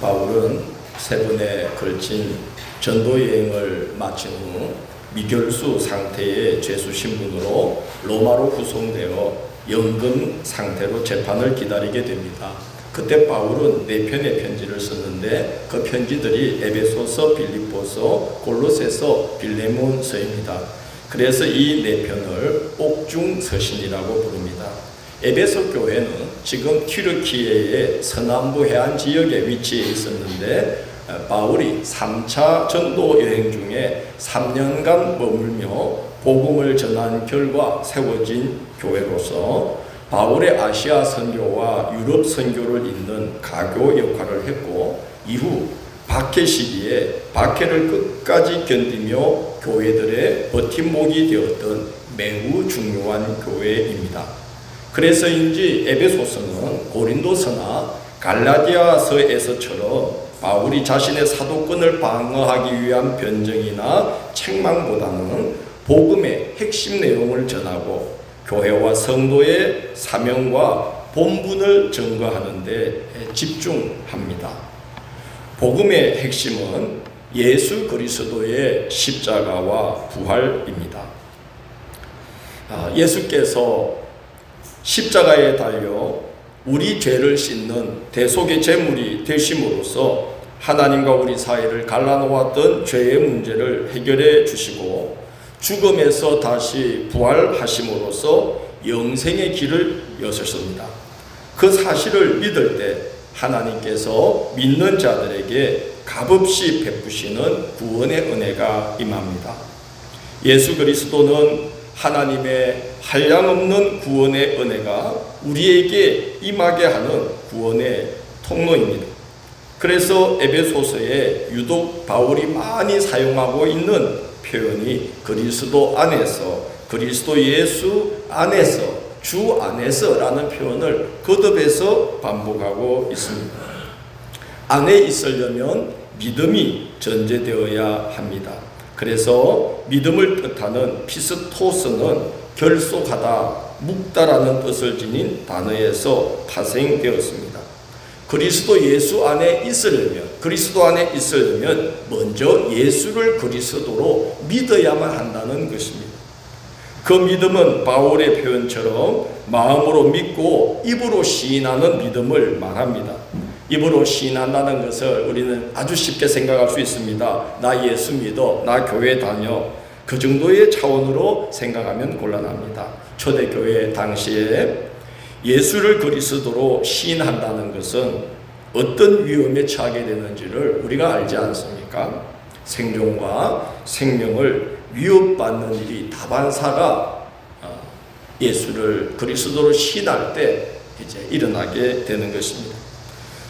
바울은 세 번에 걸친 전도 여행을 마친 후 미결수 상태의 죄수 신분으로 로마로 후송되어 연금 상태로 재판을 기다리게 됩니다. 그때 바울은 4편의 편지를 썼는데 그 편지들이 에베소서, 빌립보서, 골로새서, 빌레몬서입니다. 그래서 이 4편을 옥중서신이라고 부릅니다. 에베소 교회는 지금 튀르키예의 서남부 해안 지역에 위치해 있었는데 바울이 3차 전도 여행 중에 3년간 머물며 복음을 전한 결과 세워진 교회로서 바울의 아시아 선교와 유럽 선교를 잇는 가교 역할을 했고, 이후 박해 시기에 박해를 끝까지 견디며 교회들의 버팀목이 되었던 매우 중요한 교회입니다. 그래서인지 에베소서는 고린도서나 갈라디아서에서처럼 바울이 자신의 사도권을 방어하기 위한 변정이나 책망보다는 복음의 핵심 내용을 전하고 교회와 성도의 사명과 본분을 증거하는 데 집중합니다. 복음의 핵심은 예수 그리스도의 십자가와 부활입니다. 예수께서 십자가에 달려 우리 죄를 씻는 대속의 제물이 되심으로써 하나님과 우리 사이를 갈라놓았던 죄의 문제를 해결해 주시고, 죽음에서 다시 부활하심으로써 영생의 길을 여셨습니다. 그 사실을 믿을 때 하나님께서 믿는 자들에게 값없이 베푸시는 구원의 은혜가 임합니다. 예수 그리스도는 하나님의 한량없는 구원의 은혜가 우리에게 임하게 하는 구원의 통로입니다. 그래서 에베소서에 유독 바울이 많이 사용하고 있는 표현이 그리스도 안에서, 그리스도 예수 안에서, 주 안에서 라는 표현을 거듭해서 반복하고 있습니다. 안에 있으려면 믿음이 전제되어야 합니다. 그래서 믿음을 뜻하는 피스토스는 결속하다, 묵다라는 뜻을 지닌 단어에서 파생되었습니다. 그리스도 예수 안에 있으려면, 그리스도 안에 있으려면 먼저 예수를 그리스도로 믿어야만 한다는 것입니다. 그 믿음은 바울의 표현처럼 마음으로 믿고 입으로 시인하는 믿음을 말합니다. 입으로 시인한다는 것을 우리는 아주 쉽게 생각할 수 있습니다. 나 예수 믿어, 나 교회 다녀, 그 정도의 차원으로 생각하면 곤란합니다. 초대교회 당시에 예수를 그리스도로 시인한다는 것은 어떤 위험에 처하게 되는지를 우리가 알지 않습니까? 생존과 생명을 위협받는 일이 다반사가 예수를 그리스도로 시인할 때 이제 일어나게 되는 것입니다.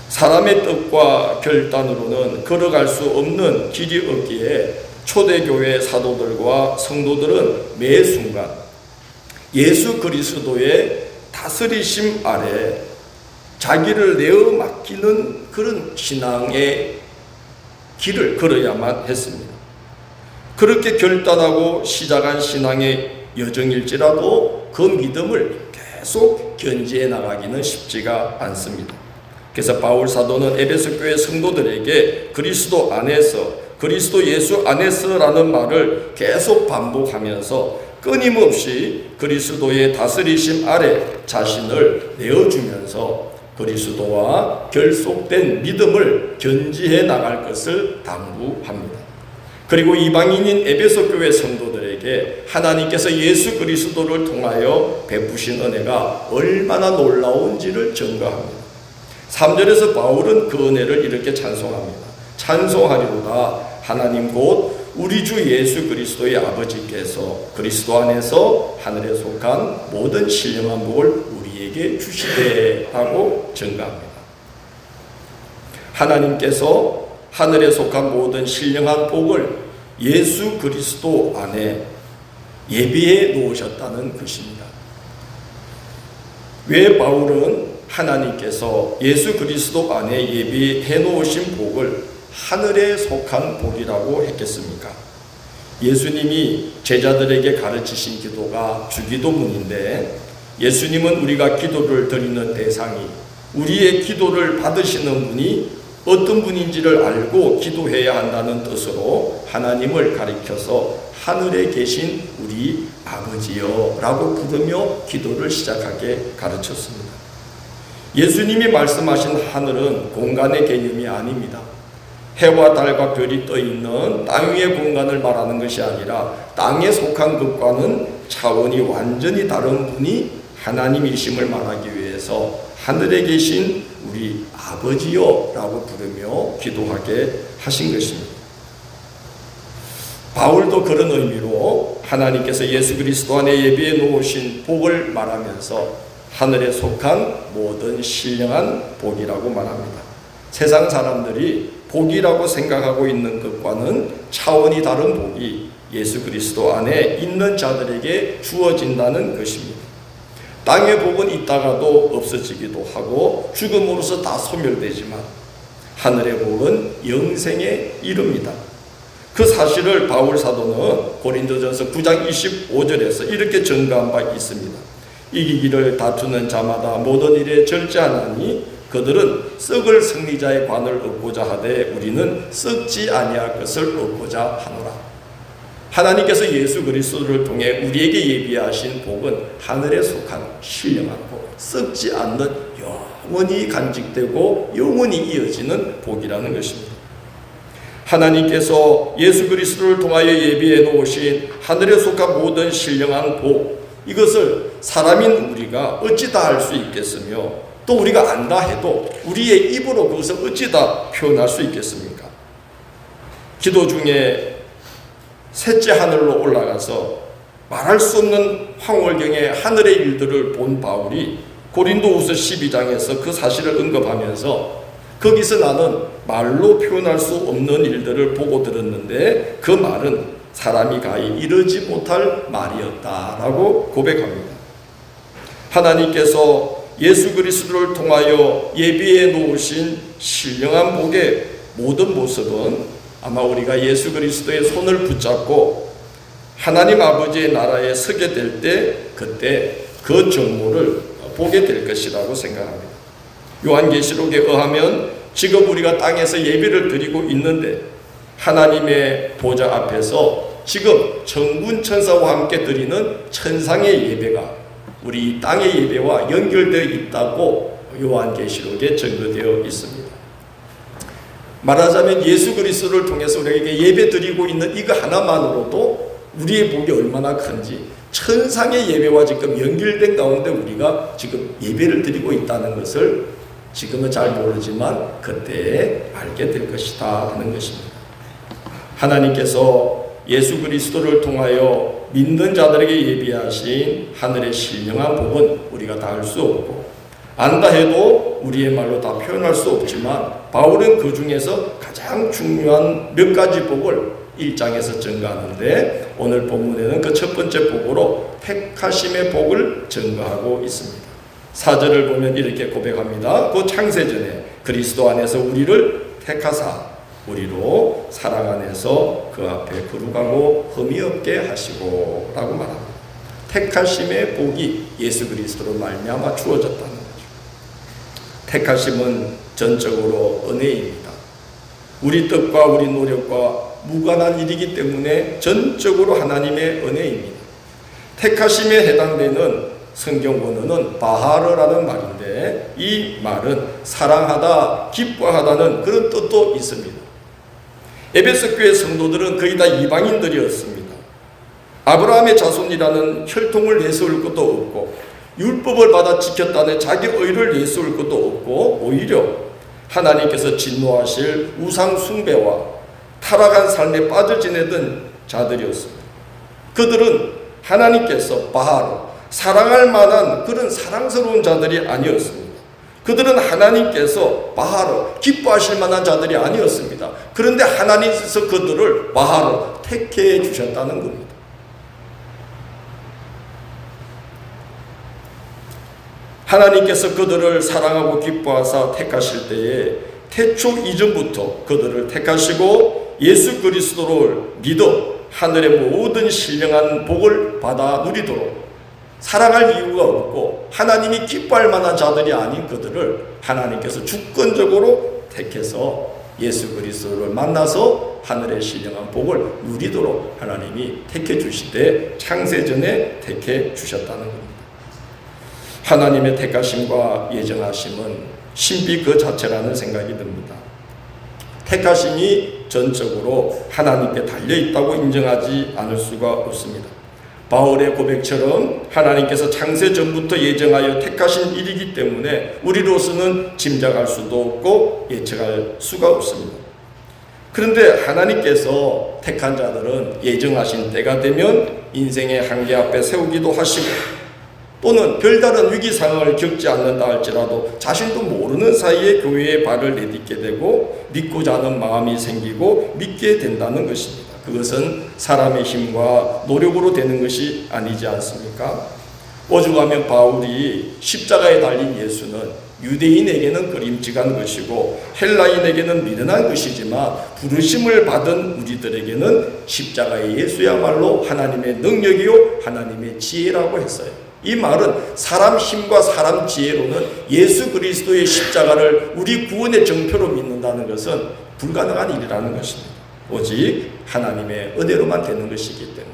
사람의 뜻과 결단으로는 걸어갈 수 없는 길이 없기에 초대교회 사도들과 성도들은 매 순간 예수 그리스도의 다스리심 아래 자기를 내어 맡기는 그런 신앙의 길을 걸어야만 했습니다. 그렇게 결단하고 시작한 신앙의 여정일지라도 그 믿음을 계속 견지해 나가기는 쉽지가 않습니다. 그래서 바울 사도는 에베소 교회 성도들에게 그리스도 안에서, 그리스도 예수 안에서라는 말을 계속 반복하면서 끊임없이 그리스도의 다스리심 아래 자신을 내어주면서 그리스도와 결속된 믿음을 견지해 나갈 것을 당부합니다. 그리고 이방인인 에베소 교회 성도들에게 하나님께서 예수 그리스도를 통하여 베푸신 은혜가 얼마나 놀라운지를 증거합니다. 3절에서 바울은 그 은혜를 이렇게 찬송합니다. 찬송하리로다 하나님 곧 우리 주 예수 그리스도의 아버지께서 그리스도 안에서 하늘에 속한 모든 신령한 복을 우리에게 주시되 하고 증거합니다. 하나님께서 하늘에 속한 모든 신령한 복을 예수 그리스도 안에 예비해 놓으셨다는 것입니다. 왜 바울은 하나님께서 예수 그리스도 안에 예비해 놓으신 복을 하늘에 속한 복이라고 했겠습니까? 예수님이 제자들에게 가르치신 기도가 주기도문인데, 예수님은 우리가 기도를 드리는 대상이, 우리의 기도를 받으시는 분이 어떤 분인지를 알고 기도해야 한다는 뜻으로 하나님을 가리켜서 하늘에 계신 우리 아버지여 라고 부르며 기도를 시작하게 가르쳤습니다. 예수님이 말씀하신 하늘은 공간의 개념이 아닙니다. 해와 달과 별이 떠 있는 땅 위의 공간을 말하는 것이 아니라 땅에 속한 것과는 차원이 완전히 다른 분이 하나님이심을 말하기 위해서 하늘에 계신 우리 아버지여 라고 부르며 기도하게 하신 것입니다. 바울도 그런 의미로 하나님께서 예수 그리스도 안에 예비해 놓으신 복을 말하면서 하늘에 속한 모든 신령한 복이라고 말합니다. 세상 사람들이 복이라고 생각하고 있는 것과는 차원이 다른 복이 예수 그리스도 안에 있는 자들에게 주어진다는 것입니다. 땅의 복은 있다가도 없어지기도 하고 죽음으로써 다 소멸되지만 하늘의 복은 영생에 이릅니다. 그 사실을 바울 사도는 고린도전서 9장 25절에서 이렇게 증거한 바 있습니다. 이기기를 다투는 자마다 모든 일에 절제하나니 그들은 썩을 승리자의 관을 얻고자 하되 우리는 썩지 아니할 것을 얻고자 하노라. 하나님께서 예수 그리스도를 통해 우리에게 예비하신 복은 하늘에 속한 신령한 복, 썩지 않는 영원히 간직되고 영원히 이어지는 복이라는 것입니다. 하나님께서 예수 그리스도를 통하여 예비해 놓으신 하늘에 속한 모든 신령한 복, 이것을 사람인 우리가 어찌 다 할 수 있겠으며 또 우리가 안다 해도 우리의 입으로 그것을 어찌 다 표현할 수 있겠습니까? 기도 중에 셋째 하늘로 올라가서 말할 수 없는 황홀경의 하늘의 일들을 본 바울이 고린도후서 12장에서 그 사실을 언급하면서 거기서 나는 말로 표현할 수 없는 일들을 보고 들었는데 그 말은 사람이 가히 이르지 못할 말이었다라고 고백합니다. 하나님께서 예수 그리스도를 통하여 예비해 놓으신 신령한 복의 모든 모습은 아마 우리가 예수 그리스도의 손을 붙잡고 하나님 아버지의 나라에 서게 될 때 그때 그 정모를 보게 될 것이라고 생각합니다. 요한계시록에 의하면 지금 우리가 땅에서 예배를 드리고 있는데 하나님의 보좌 앞에서 지금 천군 천사와 함께 드리는 천상의 예배가 우리 땅의 예배와 연결되어 있다고 요한계시록에 증거되어 있습니다. 말하자면 예수 그리스도를 통해서 우리에게 예배 드리고 있는 이거 하나만으로도 우리의 복이 얼마나 큰지 천상의 예배와 지금 연결된 가운데 우리가 지금 예배를 드리고 있다는 것을 지금은 잘 모르지만 그때 알게 될 것이다 하는 것입니다. 하나님께서 예수 그리스도를 통하여 믿는 자들에게 예비하신 하늘의 신령한 복은 우리가 다 알 수 없고 안다 해도 우리의 말로 다 표현할 수 없지만 바울은 그 중에서 가장 중요한 몇 가지 복을 1장에서 증거하는데 오늘 본문에는 그 첫 번째 복으로 택하심의 복을 증거하고 있습니다. 4절을 보면 이렇게 고백합니다. 그 창세전에 그리스도 안에서 우리를 택하사 우리로 사랑 안에서 그 앞에 거룩하고 흠이 없게 하시고 라고 말합니다. 택하심의 복이 예수 그리스도로 말미암아 주어졌다는 거죠. 택하심은 전적으로 은혜입니다. 우리 뜻과 우리 노력과 무관한 일이기 때문에 전적으로 하나님의 은혜입니다. 택하심에 해당되는 성경 원어는 바하르라는 말인데 이 말은 사랑하다, 기뻐하다는 그런 뜻도 있습니다. 에베소 교회 성도들은 거의 다 이방인들이었습니다. 아브라함의 자손이라는 혈통을 내세울 것도 없고 율법을 받아 지켰다는 자기 의를 내세울 것도 없고 오히려 하나님께서 진노하실 우상 숭배와 타락한 삶에 빠져 지내던 자들이었습니다. 그들은 하나님께서 바하르, 사랑할 만한 그런 사랑스러운 자들이 아니었습니다. 그들은 하나님께서 바하르, 기뻐하실 만한 자들이 아니었습니다. 그런데 하나님께서 그들을 바하르, 택해 주셨다는 겁니다. 하나님께서 그들을 사랑하고 기뻐하사 택하실 때에 태초 이전부터 그들을 택하시고 예수 그리스도를 믿어 하늘의 모든 신령한 복을 받아 누리도록 사랑할 이유가 없고 하나님이 기뻐할 만한 자들이 아닌 그들을 하나님께서 주권적으로 택해서 예수 그리스도를 만나서 하늘의 신령한 복을 누리도록 하나님이 택해 주시되 창세전에 택해 주셨다는 겁니다. 하나님의 택하심과 예정하심은 신비 그 자체라는 생각이 듭니다. 택하심이 전적으로 하나님께 달려있다고 인정하지 않을 수가 없습니다. 바울의 고백처럼 하나님께서 창세전부터 예정하여 택하신 일이기 때문에 우리로서는 짐작할 수도 없고 예측할 수가 없습니다. 그런데 하나님께서 택한 자들은 예정하신 때가 되면 인생의 한계 앞에 세우기도 하시고 또는 별다른 위기 상황을 겪지 않는다 할지라도 자신도 모르는 사이에 교회에 발을 내딛게 되고 믿고자 하는 마음이 생기고 믿게 된다는 것입니다. 그것은 사람의 힘과 노력으로 되는 것이 아니지 않습니까? 오죽하면 바울이 십자가에 달린 예수는 유대인에게는 그림직한 것이고 헬라인에게는 미련한 것이지만 부르심을 받은 우리들에게는 십자가의 예수야말로 하나님의 능력이요 하나님의 지혜라고 했어요. 이 말은 사람 힘과 사람 지혜로는 예수 그리스도의 십자가를 우리 구원의 정표로 믿는다는 것은 불가능한 일이라는 것입니다. 오직 하나님의 은혜로만 되는 것이기 때문에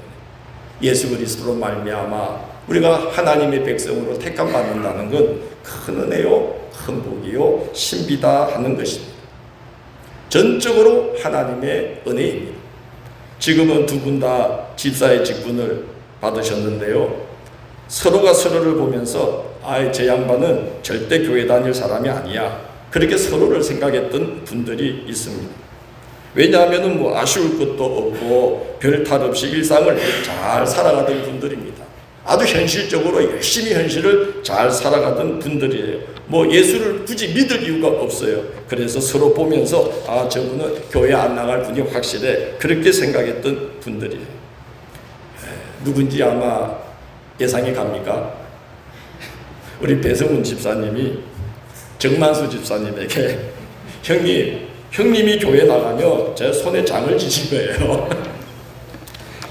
예수 그리스도로 말미암아 우리가 하나님의 백성으로 택함 받는다는 건 큰 은혜요, 큰 복이요, 신비다 하는 것입니다. 전적으로 하나님의 은혜입니다. 지금은 두 분 다 집사의 직분을 받으셨는데요. 서로가 서로를 보면서 저 양반은 절대 교회 다닐 사람이 아니야. 그렇게 서로를 생각했던 분들이 있습니다. 왜냐하면 아쉬울 것도 없고 별 탈 없이 일상을 잘 살아가던 분들입니다. 아주 현실적으로 열심히 현실을 잘 살아가던 분들이에요. 예수를 굳이 믿을 이유가 없어요. 그래서 서로 보면서 저분은 교회 안 나갈 분이 확실해. 그렇게 생각했던 분들이에요. 누군지 아마 예상이 갑니까? 우리 배성훈 집사님이 정만수 집사님에게 형님이 교회 나가면 제 손에 장을 지신 거예요.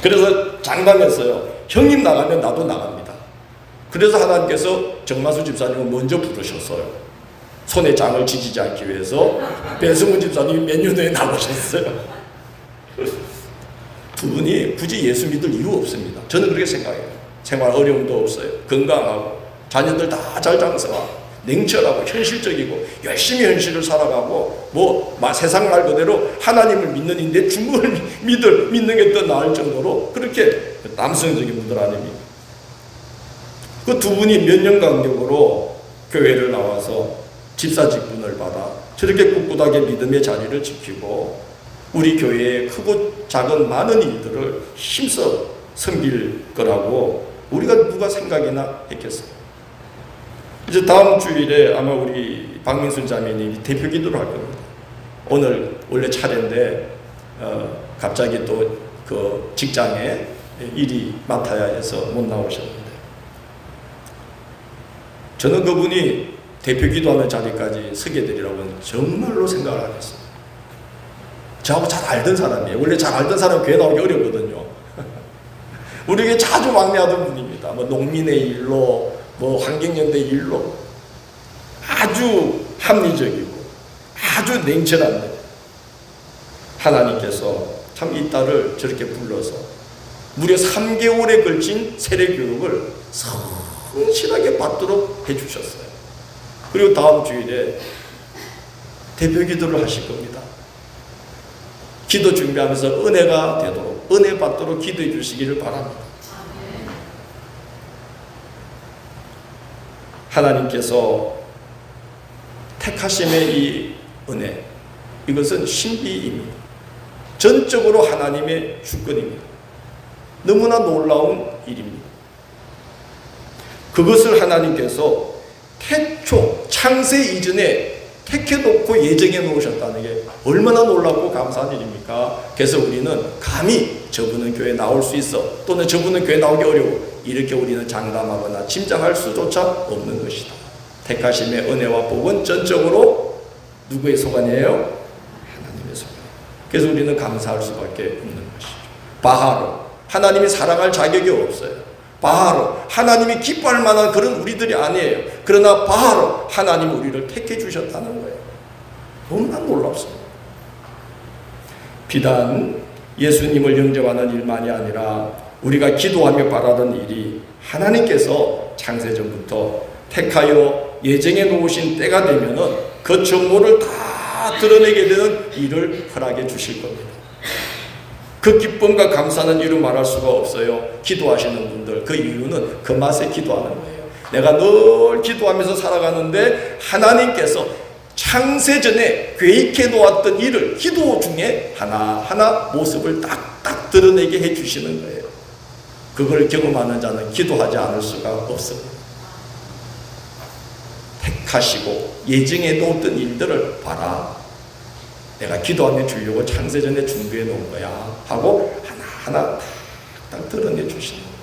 그래서 장담했어요. 형님 나가면 나도 나갑니다. 그래서 하나님께서 정만수 집사님을 먼저 부르셨어요. 손에 장을 지지지 않기 위해서 배성훈 집사님이 몇 년 후에 나오셨어요. 두 분이 굳이 예수 믿을 이유 없습니다. 저는 그렇게 생각해요. 생활 어려움도 없어요. 건강하고 자녀들 다 잘 장성하고 냉철하고 현실적이고 열심히 현실을 살아가고 세상 말 그대로 하나님을 믿는 인데 중국을 믿는 게 더 나을 정도로 그렇게 남성적인 분들 아닙니까? 그 두 분이 몇 년 간격으로 교회를 나와서 집사 직분을 받아 저렇게 꿋꿋하게 믿음의 자리를 지키고 우리 교회의 크고 작은 많은 일들을 힘써 섬길 거라고 우리가 누가 생각이나 했겠어요. 이제 다음 주일에 아마 우리 박민순 자매님이 대표 기도를 할 겁니다. 오늘 원래 차례인데 갑자기 또 그 직장에 일이 맡아야 해서 못 나오셨는데 저는 그분이 대표 기도하는 자리까지 서게 되리라고는 정말로 생각을 안 했어요. 저하고 잘 알던 사람이에요. 원래 잘 알던 사람은 교회 나오기 어렵거든요. 우리에게 자주 왕래하던 분입니다. 농민의 일로 환경연대 일로 아주 합리적이고 아주 냉철한데 하나님께서 참 이 딸을 저렇게 불러서 무려 3개월에 걸친 세례교육을 성실하게 받도록 해주셨어요. 그리고 다음 주일에 대표 기도를 하실 겁니다. 기도 준비하면서 은혜가 되도록 은혜 받도록 기도해 주시기를 바랍니다. 하나님께서 택하심의 이 은혜, 이것은 신비입니다. 전적으로 하나님의 주권입니다. 너무나 놀라운 일입니다. 그것을 하나님께서 태초 창세 이전에 택해놓고 예정해 놓으셨다는 게 얼마나 놀랍고 감사한 일입니까? 그래서 우리는 감히 저분은 교회 나올 수 있어 또는 저분은 교회 나오기 어려워 이렇게 우리는 장담하거나 짐작할 수조차 없는 것이다. 택하심의 은혜와 복은 전적으로 누구의 소관이에요? 하나님의 소관. 그래서 우리는 감사할 수밖에 없는 것이죠. 바하로 하나님이 사랑할 자격이 없어요. 바하로 하나님이 기뻐할 만한 그런 우리들이 아니에요. 그러나 바하로 하나님 우리를 택해 주셨다는 거예요. 너무나 놀랍습니다. 비단 예수님을 영접하는 일만이 아니라 우리가 기도하며 바라던 일이 하나님께서 창세전부터 택하여 예정해 놓으신 때가 되면은 그 정보를 다 드러내게 되는 일을 허락해 주실 겁니다. 그 기쁨과 감사는 이루 말할 수가 없어요. 기도하시는 분들, 그 이유는 그 맛에 기도하는 거예요. 내가 늘 기도하면서 살아가는데 하나님께서 창세전에 계획해 놓았던 일을 기도 중에 하나하나 모습을 딱딱 드러내게 해 주시는 거예요. 그걸 경험하는 자는 기도하지 않을 수가 없습니다. 택하시고 예정해 놓았던 일들을 봐라. 내가 기도하며 주려고 창세전에 준비해 놓은 거야 하고 하나하나 딱 드러내 주시는 거예요.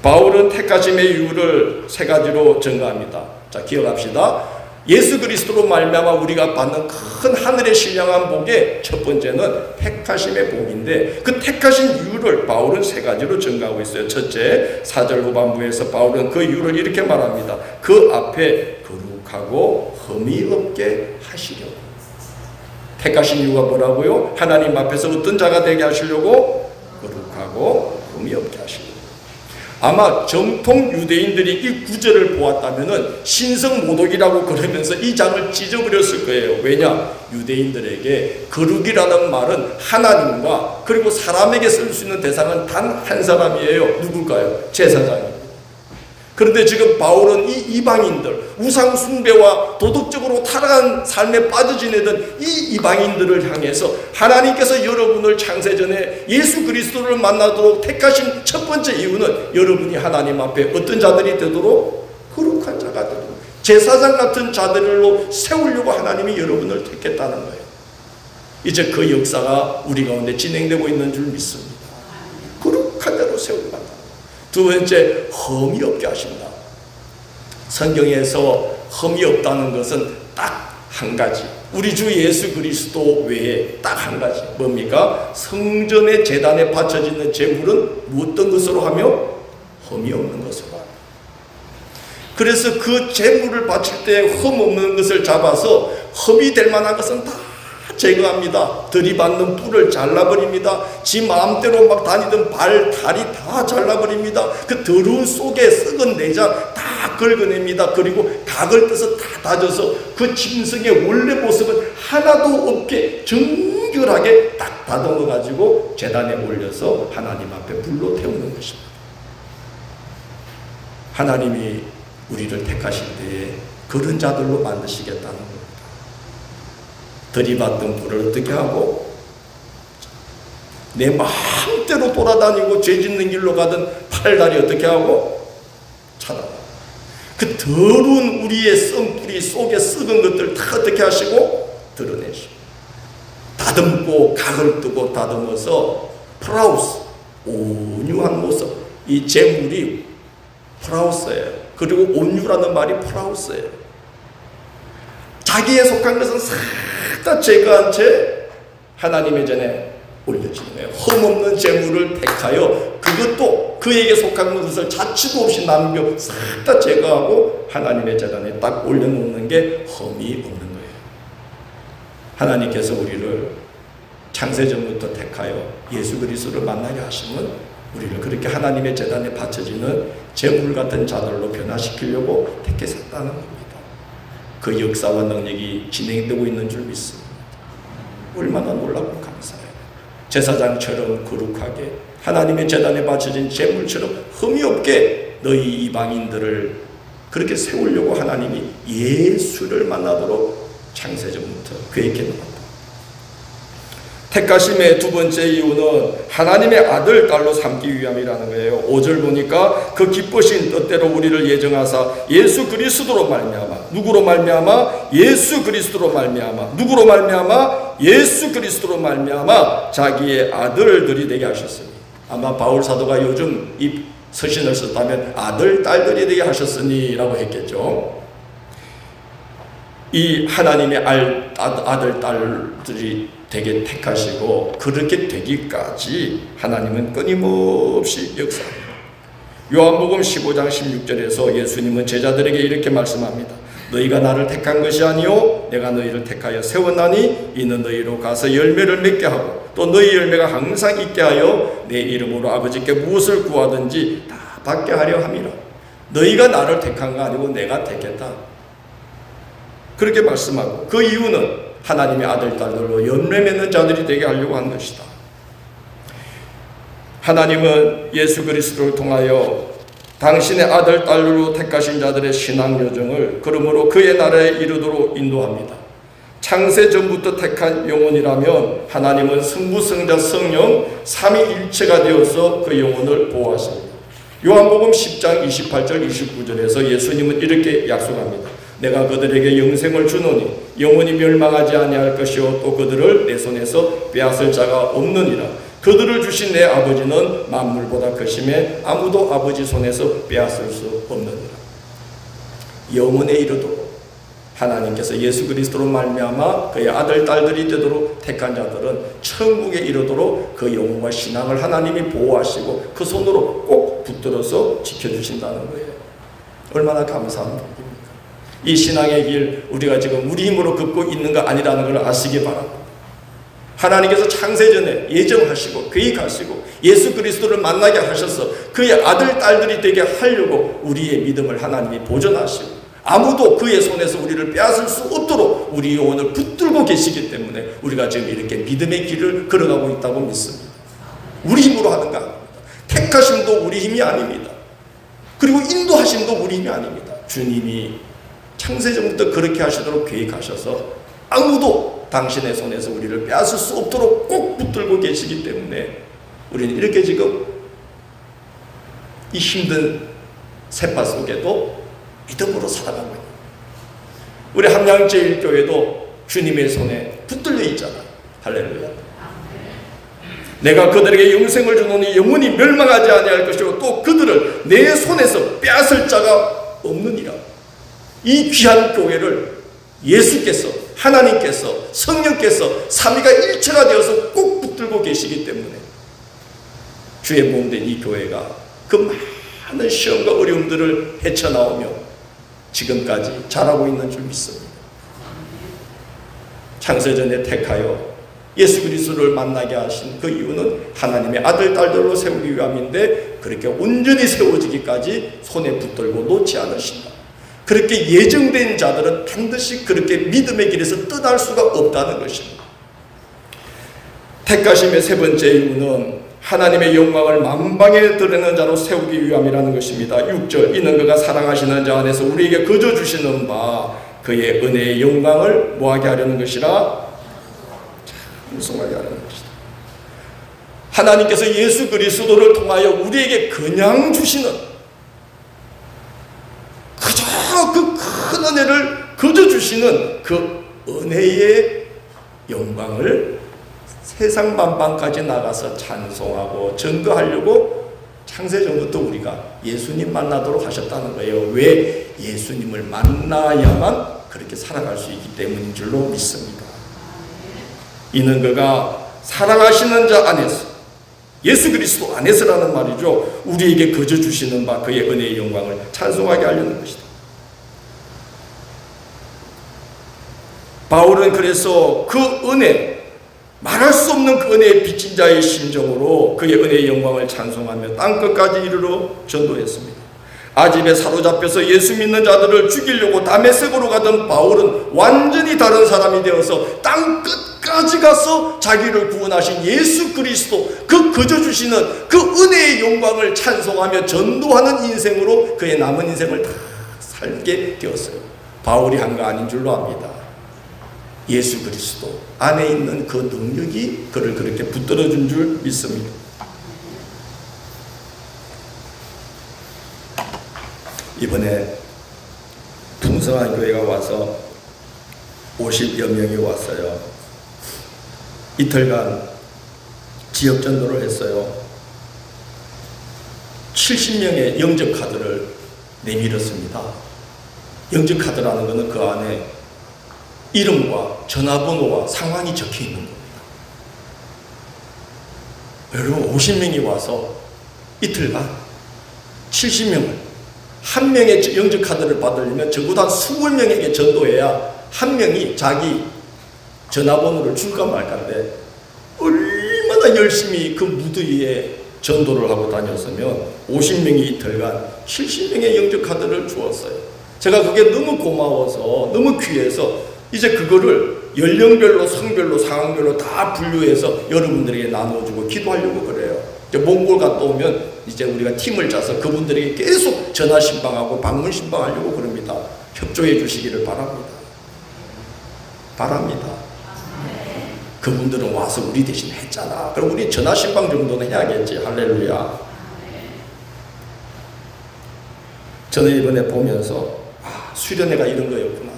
바울은 택하심의 이유를 세 가지로 증거합니다. 자, 기억합시다. 예수 그리스도로 말미암아 우리가 받는 큰 하늘의 신령한 복의 첫 번째는 택하심의 복인데, 그 택하신 이유를 바울은 세 가지로 증거하고 있어요. 첫째, 4절 후반부에서 바울은 그 이유를 이렇게 말합니다. 그 앞에 거룩하고 흠이 없게 하시려고. 택하신 이유가 뭐라고요? 하나님 앞에서 어떤 자가 되게 하시려고? 거룩하고 흠이 없게 하시려고. 아마 정통 유대인들이 이 구절을 보았다면은 신성모독이라고 그러면서 이 장을 찢어버렸을 거예요. 왜냐? 유대인들에게 거룩이라는 말은 하나님과 그리고 사람에게 쓸 수 있는 대상은 단 한 사람이에요. 누굴까요? 제사장입니다. 그런데 지금 바울은 이 이방인들, 우상 숭배와 도덕적으로 타락한 삶에 빠져 지내던 이 이방인들을 향해서 하나님께서 여러분을 창세전에 예수 그리스도를 만나도록 택하신 첫 번째 이유는 여러분이 하나님 앞에 어떤 자들이 되도록? 거룩한 자가 되도록, 제사장 같은 자들로 세우려고 하나님이 여러분을 택했다는 거예요. 이제 그 역사가 우리 가운데 진행되고 있는 줄 믿습니다. 거룩한 자로 세우려고. 두 번째, 흠이 없게 하신다. 성경에서 흠이 없다는 것은 딱 한 가지, 우리 주 예수 그리스도 외에 딱 한 가지. 뭡니까? 성전의 제단에 바쳐지는 제물은 어떤 것으로 하며? 흠이 없는 것으로 하며. 그래서 그 제물을 바칠 때 흠 없는 것을 잡아서 흠이 될 만한 것은 다 제거합니다. 들이받는 뿔을 잘라버립니다. 지 마음대로 막 다니던 발, 다리 다 잘라버립니다. 그 더러운 속에 썩은 내장 다 긁어냅니다. 그리고 각을 떠서 다 다져서 그 짐승의 원래 모습은 하나도 없게 정결하게 딱 다듬어 가지고 제단에 올려서 하나님 앞에 불로 태우는 것입니다. 하나님이 우리를 택하실 때에 그런 자들로 만드시겠다는 겁니다. 들이받던 불을 어떻게 하고 내 마음대로 돌아다니고 죄 짓는 길로 가던 팔다리 어떻게 하고 차단하고, 그 더러운 우리의 썸뿌리 속에 썩은 것들 다 어떻게 하시고 드러내시고, 다듬고 각을 뜨고 다듬어서 프라우스, 온유한 모습. 이 제물이 프라우스예요. 그리고 온유라는 말이 프라우스예요. 자기에 속한 것은 싹 다 제거한 채 하나님의 전에 올려지는 거예요. 흠없는 제물을 택하여 그것도 그에게 속한 것을 자취도 없이 남겨 싹 다 제거하고 하나님의 제단에 딱 올려놓는 게 흠이 없는 거예요. 하나님께서 우리를 창세전부터 택하여 예수 그리스도를 만나게 하시면 우리를 그렇게 하나님의 제단에 바쳐지는 제물 같은 자들로 변화시키려고 택하셨다는 겁니다. 그 역사와 능력이 진행되고 있는 줄 믿습니다. 얼마나 놀랍고 감사해요. 제사장처럼 거룩하게 하나님의 제단에 바쳐진 제물처럼 흠이 없게 너희 이방인들을 그렇게 세우려고 하나님이 예수를 만나도록 창세전부터 계획해 놓았다. 택하심의 두 번째 이유는 하나님의 아들, 딸로 삼기 위함이라는 거예요. 5절 보니까 그 기쁘신 뜻대로 우리를 예정하사 예수 그리스도로 말미암아, 누구로 말미암아? 예수 그리스도로 말미암아, 누구로 말미암아? 예수 그리스도로 말미암아 자기의 아들들이 되게 하셨으니. 아마 바울 사도가 요즘 이 서신을 썼다면 아들, 딸들이 되게 하셨으니 라고 했겠죠. 이 하나님의 아들, 딸들이 되게 택하시고 그렇게 되기까지 하나님은 끊임없이 역사합니다. 요한복음 15장 16절에서 예수님은 제자들에게 이렇게 말씀합니다. 너희가 나를 택한 것이 아니요 내가 너희를 택하여 세웠나니 이는 너희로 가서 열매를 맺게 하고 또 너희 열매가 항상 있게 하여 내 이름으로 아버지께 무엇을 구하든지 다 받게 하려 함이라. 너희가 나를 택한 거 아니고 내가 택했다. 그렇게 말씀하고 그 이유는 하나님의 아들, 딸들로 열매 맺는 자들이 되게 하려고 한 것이다. 하나님은 예수 그리스도를 통하여 당신의 아들, 딸로 택하신 자들의 신앙 여정을 그러므로 그의 나라에 이르도록 인도합니다. 창세 전부터 택한 영혼이라면 하나님은 성부성자 성령 삼위일체가 되어서 그 영혼을 보호하십니다. 요한복음 10장 28절 29절에서 예수님은 이렇게 약속합니다. 내가 그들에게 영생을 주노니 영원히 멸망하지 아니할 것이요 또 그들을 내 손에서 빼앗을 자가 없느니라. 그들을 주신 내 아버지는 만물보다 크심에 아무도 아버지 손에서 빼앗을 수 없느니라. 영원에 이르도록 하나님께서 예수 그리스도로 말미암아 그의 아들, 딸들이 되도록 택한 자들은 천국에 이르도록 그 영혼과 신앙을 하나님이 보호하시고 그 손으로 꼭 붙들어서 지켜주신다는 거예요. 얼마나 감사한 일입니까? 이 신앙의 길 우리가 지금 우리 힘으로 걷고 있는 거 아니라는 걸 아시기 바랍니다. 하나님께서 창세전에 예정하시고 계획하시고 예수 그리스도를 만나게 하셔서 그의 아들, 딸들이 되게 하려고 우리의 믿음을 하나님이 보존하시고 아무도 그의 손에서 우리를 빼앗을 수 없도록 우리 영혼을 붙들고 계시기 때문에 우리가 지금 이렇게 믿음의 길을 걸어가고 있다고 믿습니다. 우리 힘으로 하는 거 아닙니다. 택하심도 우리 힘이 아닙니다. 그리고 인도하심도 우리 힘이 아닙니다. 주님이 창세전부터 그렇게 하시도록 계획하셔서 아무도 당신의 손에서 우리를 빼앗을 수 없도록 꼭 붙들고 계시기 때문에 우리는 이렇게 지금 이 힘든 세파 속에도 믿음으로 살아가고 있는 우리 함양제일교회도 주님의 손에 붙들려 있잖아. 할렐루야. 내가 그들에게 영생을 주노니 영원히 멸망하지 아니할 것이고 또 그들을 내 손에서 빼앗을 자가 없느니라. 이 귀한 교회를 예수께서 하나님께서 성령께서 삼위가 일체가 되어서 꼭 붙들고 계시기 때문에 주의 몸된 이 교회가 그 많은 시험과 어려움들을 헤쳐나오며 지금까지 자라고 있는 줄 믿습니다. 창세전에 택하여 예수 그리스도를 만나게 하신 그 이유는 하나님의 아들, 딸들로 세우기 위함인데 그렇게 온전히 세워지기까지 손에 붙들고 놓지 않으신다. 그렇게 예정된 자들은 반드시 그렇게 믿음의 길에서 떠날 수가 없다는 것입니다. 택하심의 세 번째 이유는 하나님의 영광을 만방에 드러내는 자로 세우기 위함이라는 것입니다. 6절 이는 그가 사랑하시는 자 안에서 우리에게 거저 주시는 바 그의 은혜의 영광을 뭐하게 하려는 것이라 찬송하게 하려는 것이다. 하나님께서 예수 그리스도를 통하여 우리에게 그냥 주시는 그저 그 큰 은혜를 거저 주시는 그 은혜의 영광을 세상 만방까지 나가서 찬송하고 증거하려고 창세전부터 우리가 예수님 만나도록 하셨다는 거예요. 왜? 예수님을 만나야만 그렇게 살아갈 수 있기 때문인 줄로 믿습니다. 이는 그가 사랑하시는 자 안에서 예수 그리스도 안에서라는 말이죠. 우리에게 거저 주시는 바 그의 은혜의 영광을 찬송하게 하려는 것이다. 바울은 그래서 그 은혜 말할 수 없는 그 은혜에 빚진 자의 심정으로 그의 은혜의 영광을 찬송하며 땅끝까지 이르러 전도했습니다. 아집에 사로잡혀서 예수 믿는 자들을 죽이려고 다메섹으로 가던 바울은 완전히 다른 사람이 되어서 땅끝까지 가서 자기를 구원하신 예수 그리스도 그 거저 주시는 그 은혜의 영광을 찬송하며 전도하는 인생으로 그의 남은 인생을 다 살게 되었어요. 바울이 한 거 아닌 줄로 압니다. 예수 그리스도 안에 있는 그 능력이 그를 그렇게 붙들어준 줄 믿습니다. 이번에 풍성한 교회가 와서 50여 명이 왔어요. 이틀간 지역 전도를 했어요. 70명의 영접 카드를 내밀었습니다. 영접 카드라는 것은 그 안에 이름과 전화번호와 상황이 적혀 있는 겁니다. 여러분 50명이 와서 이틀간 70명을 한 명의 영접 카드를 받으려면 적어도 한 20명에게 전도해야 한 명이 자기 전화번호를 줄까 말까인데, 얼마나 열심히 그 무더위에 전도를 하고 다녔으면 50명이 이틀간 70명의 영접 카드를 주었어요. 제가 그게 너무 고마워서, 너무 귀해서 이제 그거를 연령별로, 성별로, 상황별로 다 분류해서 여러분들에게 나눠주고 기도하려고 그래요. 이제 몽골 갔다 오면 이제 우리가 팀을 짜서 그분들에게 계속 전화 신방하고 방문 신방하려고 그럽니다. 협조해 주시기를 바랍니다. 바랍니다. 그분들은 와서 우리 대신 했잖아. 그럼 우리 전화 신방 정도는 해야겠지. 할렐루야. 저는 이번에 보면서 수련회가 이런 거였구나.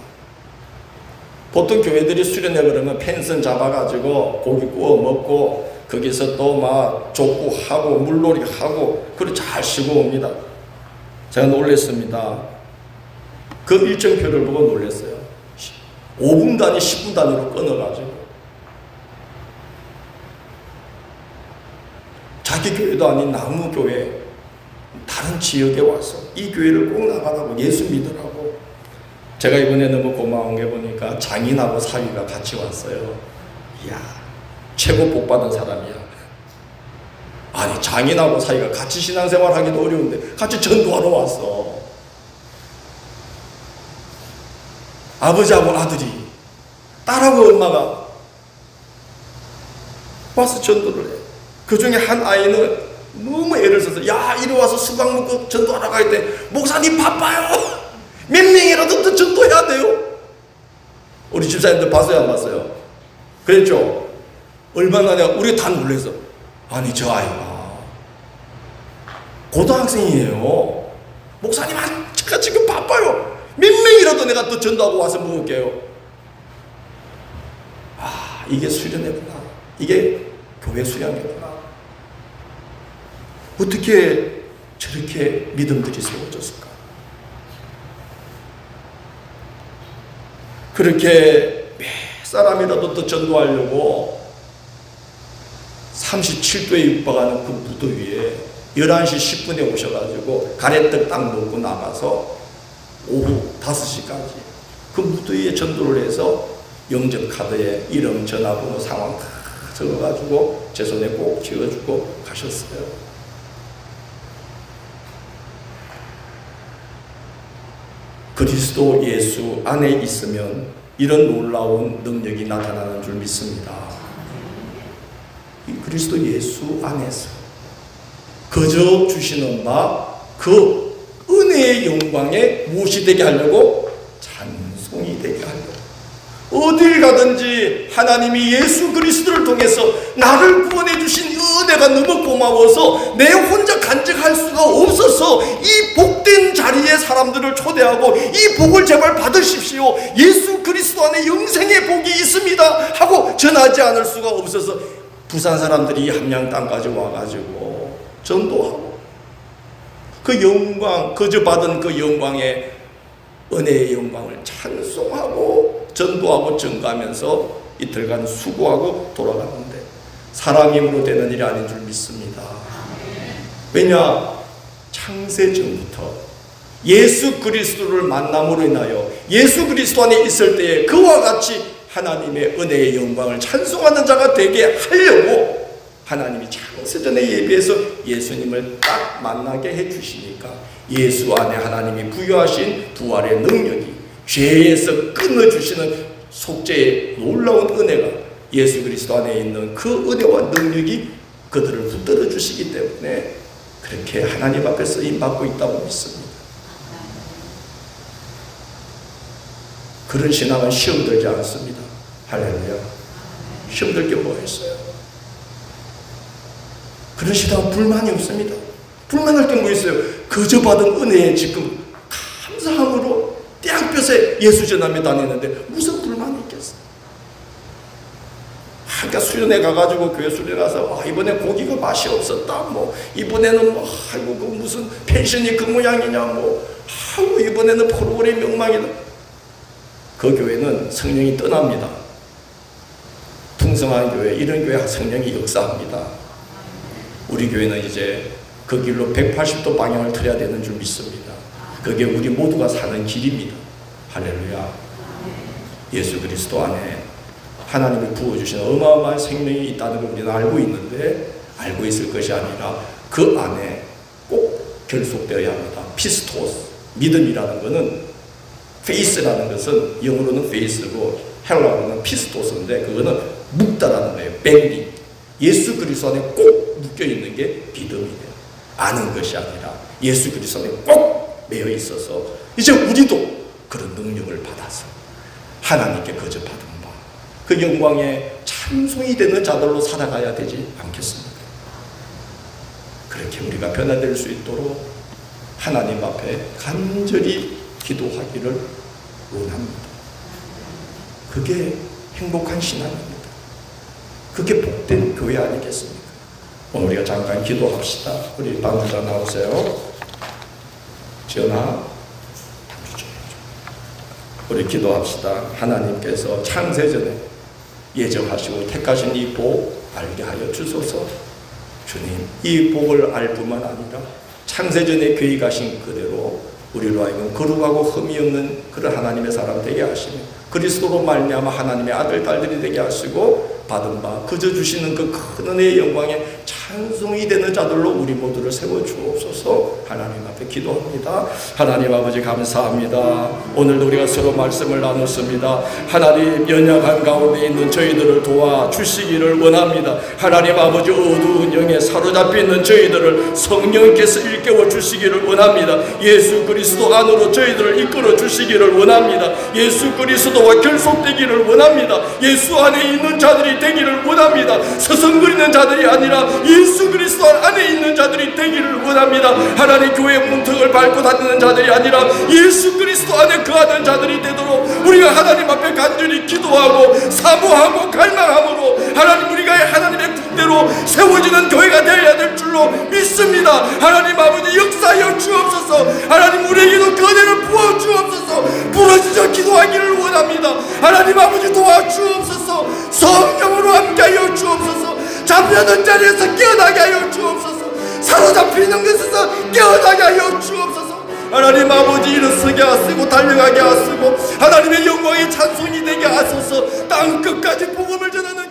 보통 교회들이 수련회 그러면 펜션 잡아가지고 고기 구워 먹고 거기서 또 막 족구하고 물놀이 하고 그리고 잘 쉬고 옵니다. 제가 놀랬습니다. 그 일정표를 보고 놀랐어요. 5분 단위, 10분 단위로 끊어가지고 자기 교회도 아닌 나무교회 다른 지역에 와서 이 교회를 꼭 나가라고, 예수 믿으라고. 제가 이번에 너무 고마운 게 보니까 장인하고 사위가 같이 왔어요. 이야, 최고 복받은 사람이야. 아니, 장인하고 사위가 같이 신앙생활 하기도 어려운데 같이 전도하러 왔어. 아버지하고 아들이, 딸하고 엄마가 와서 전도를 해. 그 중에 한 아이는 너무 애를 써서, 야, 이리 와서 수박 먹고 전도하러 갈 때 목사님 바빠요. 몇 명이라도 더 전도해야 돼요. 우리 집사님들 봤어요, 안 봤어요? 그랬죠? 얼마나 내가, 우리 다 놀래서, 아니, 저 아이가 고등학생이에요. 목사님, 제가 지금 바빠요. 몇 명이라도 내가 더 전도하고 와서 먹을게요. 아, 이게 수련회구나. 이게 교회 수련회구나. 어떻게 저렇게 믿음들이 세워졌을까? 그렇게 몇 사람이라도 더 전도하려고 37도에 육박하는 그 무더위에 11시 10분에 오셔가지고 가래떡 딱 먹고 나가서 오후 5시까지 그 무더위에 전도를 해서 영접 카드에 이름, 전화번호, 상황 다 적어가지고 제 손에 꼭 쥐어주고 가셨어요. 그리스도 예수 안에 있으면 이런 놀라운 능력이 나타나는 줄 믿습니다. 이 그리스도 예수 안에서 거저 주시는 바 그 은혜의 영광에 무엇이 되게 하려고? 찬송이 되게 하려고. 어딜 가든지 하나님이 예수 그리스도를 통해서 나를 구원해 주신 은혜가 너무 고마워서 내 혼자 간직할 수가 없어서 이 복된 자리에 사람들을 초대하고 이 복을 제발 받으십시오. 예수 그리스도 안에 영생의 복이 있습니다 하고 전하지 않을 수가 없어서 부산 사람들이 함양 땅까지 와가지고 전도하고 그 영광, 그저 받은 그 영광의 은혜의 영광을 찬송하고 전도하고 증거하면서 이틀간 수고하고 돌아갔는데 사람 힘으로 되는 일이 아닌 줄 믿습니다. 왜냐? 창세 전부터 예수 그리스도를 만남으로 인하여 예수 그리스도 안에 있을 때에 그와 같이 하나님의 은혜의 영광을 찬송하는 자가 되게 하려고 하나님이 창세전에 예비해서 예수님을 딱 만나게 해주시니까 예수 안에 하나님이 부여하신 부활의 능력이 죄에서 끊어주시는 속죄의 놀라운 은혜가 예수 그리스도 안에 있는 그 은혜와 능력이 그들을 붙들어 주시기 때문에 그렇게 하나님 앞에 쓰임받고 있다고 믿습니다. 그런 신앙은 시험 들지 않습니다. 할렐루야. 시험 들 게 뭐 있어요? 그런 신앙은 불만이 없습니다. 불만할 게 뭐 있어요? 그저 받은 은혜에 지금 감사함으로 떼약볕에 예수 전하며 다니는데 무슨 불만이 있겠어요? 그러니까 수련회 가가지고 교회 수련회 가서 이번에 고기가 맛이 없었다, 뭐 이번에는 뭐 아이고 그 무슨 펜션이 그 모양이냐, 뭐 아이고 이번에는 프로그램 엉망이다. 그 교회는 성령이 떠납니다. 풍성한 교회, 이런 교회 성령이 역사합니다. 우리 교회는 이제 그 길로 180도 방향을 틀어야 되는 줄 믿습니다. 그게 우리 모두가 사는 길입니다. 할렐루야. 예수 그리스도 안에 하나님이 부어주신 어마어마한 생명이 있다는 걸 우리는 알고 있는데, 알고 있을 것이 아니라 그 안에 꼭 결속되어야 합니다. 피스토스, 믿음이라는 것은, 페이스라는 것은 영어로는 페이스고 헬라어로는 피스토스인데, 그거는 묶다라는 거예요. 밴딩. 예수 그리스도 안에 꼭 묶여있는 게 믿음이에요. 아는 것이 아니라 예수 그리스도 안에 꼭 매여 있어서 이제 우리도 그런 능력을 받아서 하나님께 거듭받은 바, 그 영광에 찬송이 되는 자들로 살아가야 되지 않겠습니까? 그렇게 우리가 변화될 수 있도록 하나님 앞에 간절히 기도하기를 원합니다. 그게 행복한 신앙입니다. 그게 복된 교회 아니겠습니까? 오늘 우리가 잠깐 기도합시다. 우리 방주자 나오세요. 전하, 우리 기도합시다. 하나님께서 창세전에 예정하시고 택하신 이 복 알게 하여 주소서. 주님, 이 복을 알 뿐만 아니라 창세전에 계획하신 그대로 우리로 하여금 거룩하고 흠이 없는 그런 하나님의 사람 되게 하시며, 그리스도로 말미암아 하나님의 아들 딸들이 되게 하시고, 받은 바 그저 주시는 그 큰 은혜의 영광에 찬송이 되는 자들로 우리 모두를 세워주옵소서. 하나님 앞에 기도합니다. 하나님 아버지 감사합니다. 오늘도 우리가 서로 말씀을 나눴습니다. 하나님, 연약한 가운데 있는 저희들을 도와주시기를 원합니다. 하나님 아버지, 어두운 영에 사로잡혀 있는 저희들을 성령께서 일깨워 주시기를 원합니다. 예수 그리스도 안으로 저희들을 이끌어 주시기를 원합니다. 예수 그리스도와 결속되기를 원합니다. 예수 안에 있는 자들이 되기를 원합니다. 서성거리는 자들이 아니라 예수 그리스도 안에 있는 자들이 되기를 원합니다. 하나님, 교회 문턱을 밟고 다니는 자들이 아니라 예수 그리스도 안에 거하는 자들이 되도록 우리가 하나님 앞에 간절히 기도하고 사모하고 갈망함으로 하나님, 우리가 하나님의 군대로 세워지는 교회가 되어야 될 줄로 믿습니다. 하나님 아버지, 역사하여 주옵소서. 하나님, 우리에게도 그 은혜를 부어 주옵소서. 부러지져 기도하기를 원합니다. 하나님 아버지, 도와주옵소서. 성령으로 함께하여 주옵소서. 잠자는 자리에서 깨어나게 하여 주옵소서. 사로잡히는 것에서 깨어나게 하여 주옵소서. 하나님 아버지, 일어서게 하시고 달려가게 하시고 하나님의 영광의 찬송이 되게 하소서. 땅 끝까지 복음을 전하는